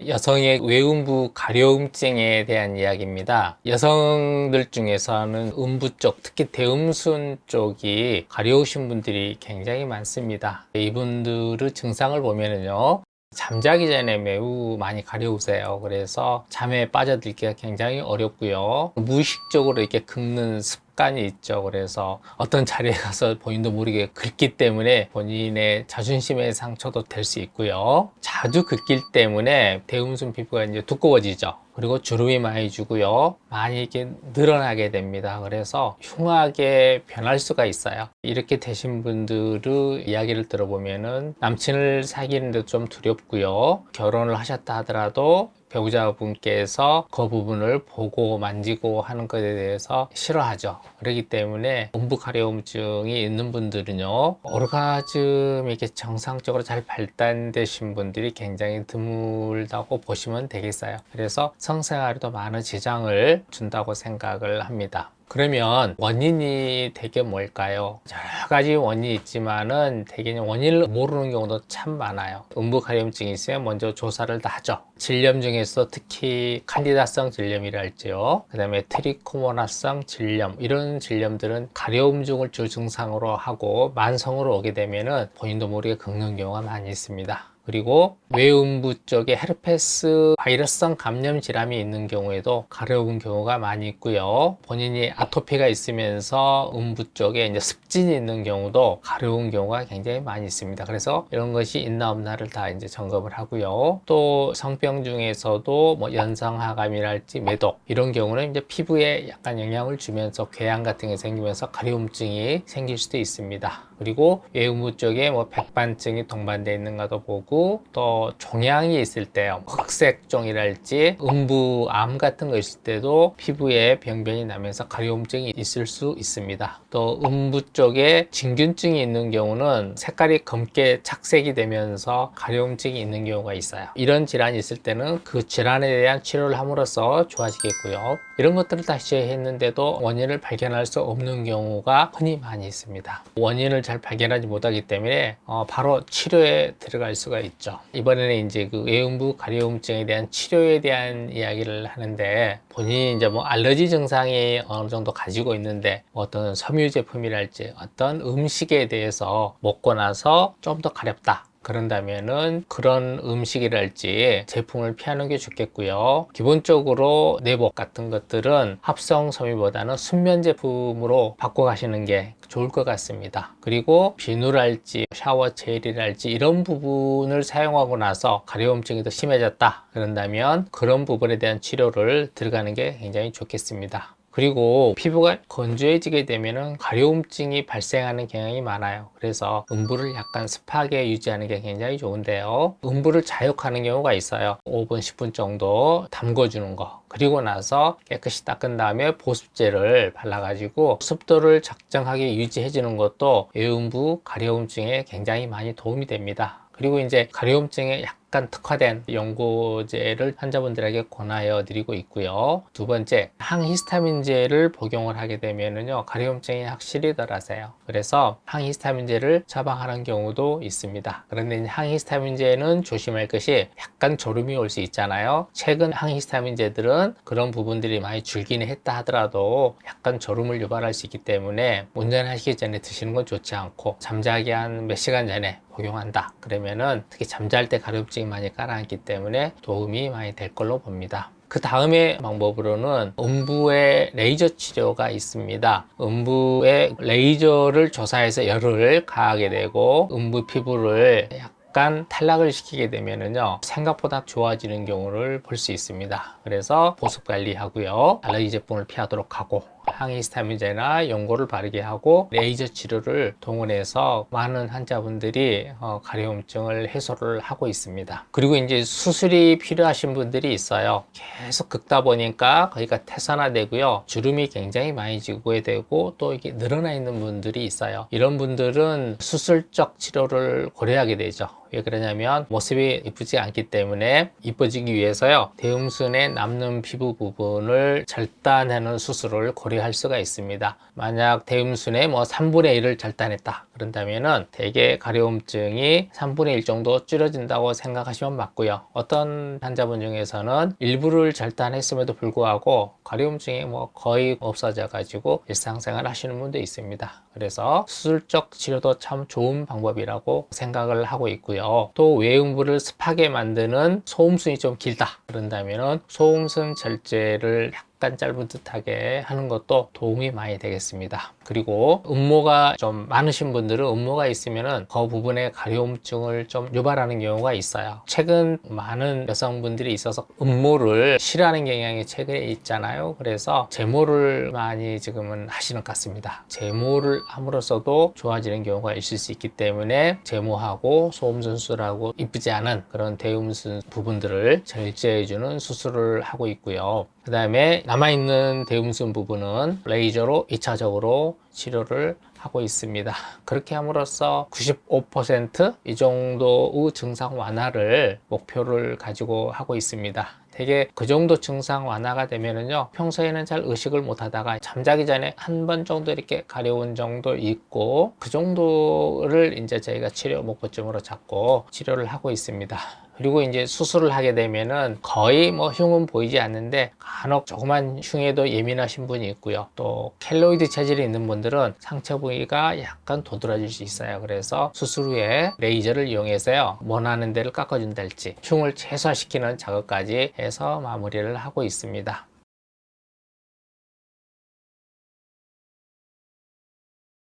여성의 외음부 가려움증에 대한 이야기입니다. 여성들 중에서는 음부 쪽, 특히 대음순 쪽이 가려우신 분들이 굉장히 많습니다. 이분들의 증상을 보면은요, 잠자기 전에 매우 많이 가려우세요. 그래서 잠에 빠져들기가 굉장히 어렵고요. 무의식적으로 이렇게 긁는 습관이 있죠. 그래서 어떤 자리에 가서 본인도 모르게 긁기 때문에 본인의 자존심의 상처도 될 수 있고요. 자주 긁기 때문에 대음순 피부가 이제 두꺼워지죠. 그리고 주름이 많이 주고요. 많이 이렇게 늘어나게 됩니다. 그래서 흉하게 변할 수가 있어요. 이렇게 되신 분들의 이야기를 들어보면은 남친을 사귀는데 좀 두렵고요. 결혼을 하셨다 하더라도 배우자분께서 그 부분을 보고 만지고 하는 것에 대해서 싫어하죠. 그렇기 때문에 음부 가려움증이 있는 분들은요, 오르가즘이 이렇게 정상적으로 잘 발달되신 분들이 굉장히 드물다고 보시면 되겠어요. 그래서 성생활에도 많은 지장을 준다고 생각을 합니다. 그러면 원인이 대개 뭘까요? 여러 가지 원인이 있지만은 대개 원인을 모르는 경우도 참 많아요. 음부 가려움증이 있으면 먼저 조사를 다 하죠. 질염 중에서 특히 칸디다성 질염이랄지요. 그 다음에 트리코모나성 질염, 이런 질염들은 가려움증을 주 증상으로 하고 만성으로 오게 되면은 본인도 모르게 긁는 경우가 많이 있습니다. 그리고 외음부 쪽에 헤르페스 바이러스성 감염 질환이 있는 경우에도 가려운 경우가 많이 있고요. 본인이 아토피가 있으면서 음부 쪽에 이제 습진이 있는 경우도 가려운 경우가 굉장히 많이 있습니다. 그래서 이런 것이 있나 없나를 다 이제 점검을 하고요. 또 성병 중에서도 뭐 연성하감이랄지 매독, 이런 경우는 이제 피부에 약간 영향을 주면서 궤양 같은 게 생기면서 가려움증이 생길 수도 있습니다. 그리고 외음부 쪽에 뭐 백반증이 동반되어 있는가도 보고, 또 종양이 있을 때요, 흑색종이랄지 음부암 같은 거 있을 때도 피부에 병변이 나면서 가려움증이 있을 수 있습니다. 또 음부 쪽에 진균증이 있는 경우는 색깔이 검게 착색이 되면서 가려움증이 있는 경우가 있어요. 이런 질환이 있을 때는 그 질환에 대한 치료를 함으로써 좋아지겠고요. 이런 것들을 다시 했는데도 원인을 발견할 수 없는 경우가 흔히 많이 있습니다. 원인을 잘 발견하지 못하기 때문에 바로 치료에 들어갈 수가 있죠. 이번에는 이제 그 외음부 가려움증에 대한 치료에 대한 이야기를 하는데, 본인이 이제 뭐 알러지 증상이 어느 정도 가지고 있는데 어떤 섬유 제품이랄지 어떤 음식에 대해서 먹고 나서 좀 더 가렵다, 그런다면은 그런 음식이랄지 제품을 피하는 게 좋겠고요. 기본적으로 내복 같은 것들은 합성 섬유보다는 순면 제품으로 바꿔 가시는 게 좋을 것 같습니다. 그리고 비누랄지 샤워 젤이랄지 이런 부분을 사용하고 나서 가려움증이 더 심해졌다, 그런다면 그런 부분에 대한 치료를 들어가는 게 굉장히 좋겠습니다. 그리고 피부가 건조해지게 되면 가려움증이 발생하는 경향이 많아요. 그래서 음부를 약간 습하게 유지하는 게 굉장히 좋은데요, 음부를 자욕하는 경우가 있어요. 5분 10분 정도 담궈주는 거, 그리고 나서 깨끗이 닦은 다음에 보습제를 발라가지고 습도를 적정하게 유지해 주는 것도 외음부 가려움증에 굉장히 많이 도움이 됩니다. 그리고 이제 가려움증에 약간 특화된 연고제를 환자분들에게 권하여 드리고 있고요. 두 번째, 항히스타민제를 복용을 하게 되면은요, 가려움증이 확실히 덜하세요. 그래서 항히스타민제를 처방하는 경우도 있습니다. 그런데 항히스타민제는 조심할 것이 약간 졸음이 올 수 있잖아요. 최근 항히스타민제들은 그런 부분들이 많이 줄기는 했다 하더라도 약간 졸음을 유발할 수 있기 때문에 운전하시기 전에 드시는 건 좋지 않고, 잠자기 한 몇 시간 전에 복용한다 그러면은, 특히 잠잘 때 가려움증이 많이 깔아앉기 때문에 도움이 많이 될 걸로 봅니다. 그 다음에 방법으로는 음부의 레이저 치료가 있습니다. 음부의 레이저를 조사해서 열을 가하게 되고 음부 피부를 약간 탈락을 시키게 되면은요, 생각보다 좋아지는 경우를 볼 수 있습니다. 그래서 보습 관리하고요, 알러지 제품을 피하도록 하고, 항히스타민제나 연고를 바르게 하고 레이저 치료를 동원해서 많은 환자분들이 가려움증을 해소를 하고 있습니다. 그리고 이제 수술이 필요하신 분들이 있어요. 계속 긁다 보니까 거기가 태산화되고요, 주름이 굉장히 많이 지게 되고 또 이게 늘어나 있는 분들이 있어요. 이런 분들은 수술적 치료를 고려하게 되죠. 왜 그러냐면 모습이 이쁘지 않기 때문에 이뻐지기 위해서요, 대음순에 남는 피부 부분을 절단하는 수술을 고려하게 할 수가 있습니다. 만약 대음순의 뭐 3분의 1을 절단했다 그런다면은 대개 가려움증이 3분의 1 정도 줄여진다고 생각하시면 맞고요. 어떤 환자분 중에서는 일부를 절단했음에도 불구하고 가려움증이 뭐 거의 없어져 가지고 일상생활 하시는 분도 있습니다. 그래서 수술적 치료도 참 좋은 방법이라고 생각을 하고 있고요. 또 외음부를 습하게 만드는 소음순이 좀 길다 그런다면은 소음순 절제를 약간 짧은 듯하게 하는 것도 도움이 많이 되겠습니다. 그리고 음모가 좀 많으신 분들은 음모가 있으면은 그 부분에 가려움증을 좀 유발하는 경우가 있어요. 최근 많은 여성분들이 있어서 음모를 싫어하는 경향이 최근에 있잖아요. 그래서 제모를 많이 지금은 하시는 것 같습니다. 제모를 함으로써도 좋아지는 경우가 있을 수 있기 때문에 제모하고 소음순 수술하고 이쁘지 않은 그런 대음순 부분들을 절제해주는 수술을 하고 있고요. 그 다음에 남아있는 대음순 부분은 레이저로 2차적으로 치료를 하고 있습니다. 그렇게 함으로써 95% 정도의 증상 완화를 목표를 가지고 하고 있습니다. 되게 그 정도 증상 완화가 되면은요, 평소에는 잘 의식을 못 하다가 잠자기 전에 한 번 정도 이렇게 가려운 정도 있고, 그 정도를 이제 저희가 치료 목표점으로 잡고 치료를 하고 있습니다. 그리고 이제 수술을 하게 되면은 거의 뭐 흉은 보이지 않는데 간혹 조그만 흉에도 예민하신 분이 있고요. 또 켈로이드 체질이 있는 분들은 상처 부위가 약간 도드라질 수 있어요. 그래서 수술 후에 레이저를 이용해서요, 원하는 데를 깎아준달지 흉을 최소화시키는 작업까지 해서 마무리를 하고 있습니다.